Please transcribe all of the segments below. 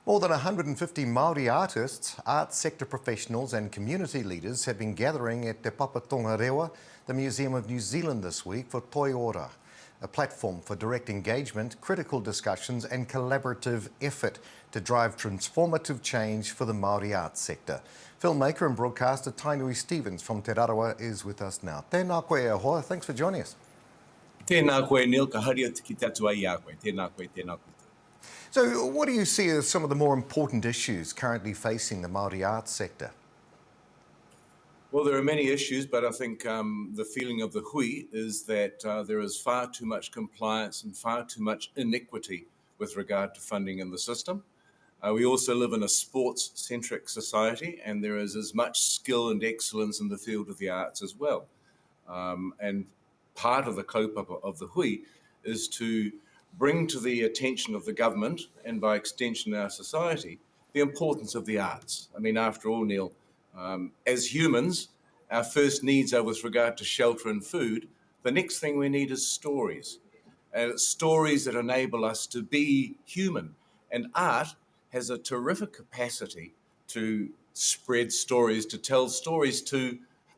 More than 150 Māori artists, arts sector professionals and community leaders have been gathering at Te Papa Tongarewa, the Museum of New Zealand this week for Toi Ora, a platform for direct engagement, critical discussions and collaborative effort to drive transformative change for the Māori arts sector. Filmmaker and broadcaster Tainui Stephens from Te Rarawa is with us now. Tēnā koe e hoa, thanks for joining us. Tēnā koe Neil, ka haria ki te atua I a koe. Tēnā koe, tēnā koe. So what do you see as some of the more important issues currently facing the Māori arts sector? Well, there are many issues, but I think the feeling of the hui is that there is far too much compliance and far too much inequity with regard to funding in the system. We also live in a sports-centric society, and there is as much skill and excellence in the field of the arts as well. And part of the kaupapa of the hui is to bring to the attention of the government, and by extension our society, the importance of the arts. I mean, after all, Neil, as humans, our first needs are with regard to shelter and food. The next thing we need is stories. And it's stories that enable us to be human. And art has a terrific capacity to spread stories, to tell stories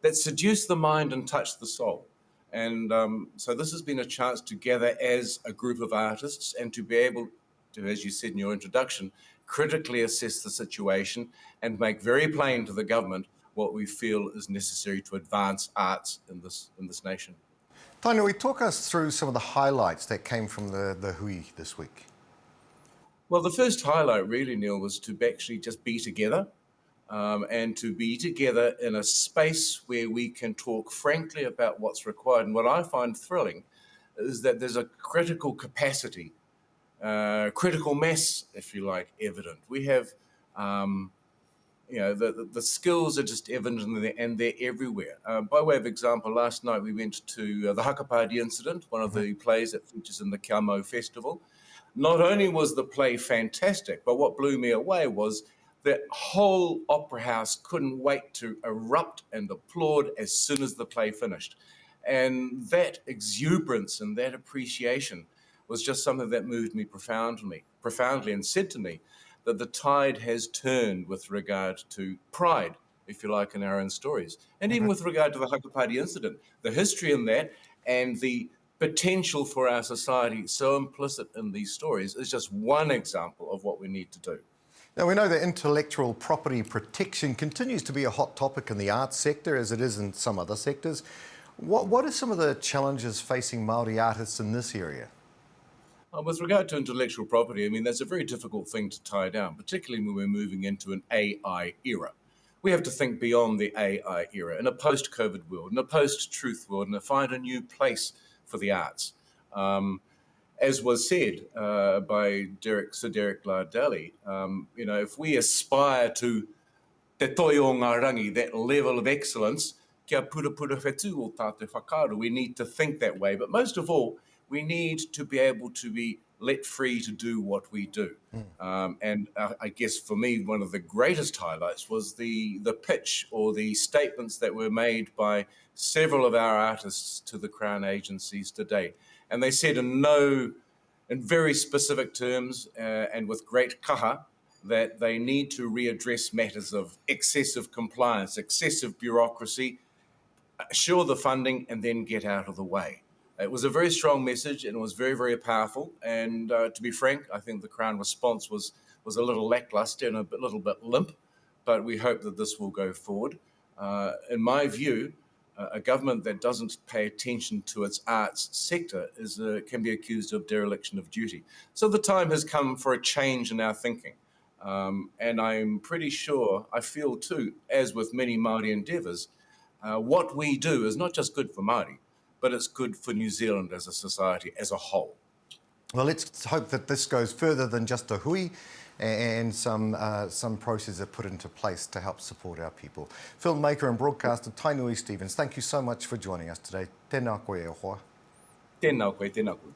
that seduce the mind and touch the soul. And so this has been a chance to gather as a group of artists and to be able to, as you said in your introduction, critically assess the situation and make very plain to the government what we feel is necessary to advance arts in this nation. Tainui, talk us through some of the highlights that came from the hui this week. Well, the first highlight really, Neil, was to actually just be together and to be together in a space where we can talk frankly about what's required. And what I find thrilling is that there's a critical capacity, critical mass, if you like, evident. We have, the skills are just evident and they're everywhere. By way of example, last night we went to the Hakapādi Incident, one of the plays that features in the Kia Mau Festival. Not only was the play fantastic, but what blew me away was the whole opera house couldn't wait to erupt and applaud as soon as the play finished. And that exuberance and that appreciation was just something that moved me profoundly and said to me that the tide has turned with regard to pride, if you like, in our own stories. And even with regard to the Hakapādi Incident, the history in that and the potential for our society so implicit in these stories is just one example of what we need to do. Now, we know that intellectual property protection continues to be a hot topic in the arts sector, as it is in some other sectors. What are some of the challenges facing Māori artists in this area? With regard to intellectual property, I mean, that's a very difficult thing to tie down, particularly when we're moving into an AI era. We have to think beyond the AI era, in a post-COVID world, in a post-truth world, and to find a new place for the arts. As was said by Sir Derek Lardali, if we aspire to te toi o ngā rangi, that level of excellence, kia pura whetū o tātou whakaaro, we need to think that way. But most of all, we need to be able to be let free to do what we do. And I guess for me, one of the greatest highlights was the pitch or the statements that were made by several of our artists to the Crown agencies today. And they said in very specific terms and with great kaha that they need to readdress matters of excessive compliance, excessive bureaucracy, assure the funding and then get out of the way. It was a very strong message and it was very, very powerful. And to be frank, I think the Crown response was a little lackluster and a little bit limp, but we hope that this will go forward. In my view, a government that doesn't pay attention to its arts sector can be accused of dereliction of duty. So the time has come for a change in our thinking. And I'm pretty sure, I feel too, as with many Māori endeavours, what we do is not just good for Māori, but it's good for New Zealand as a society as a whole. Well, let's hope that this goes further than just a hui and some processes are put into place to help support our people. Filmmaker and broadcaster Tainui Stephens, thank you so much for joining us today. Tēnā koe e hoa. Tēnā koe, tēnā koe.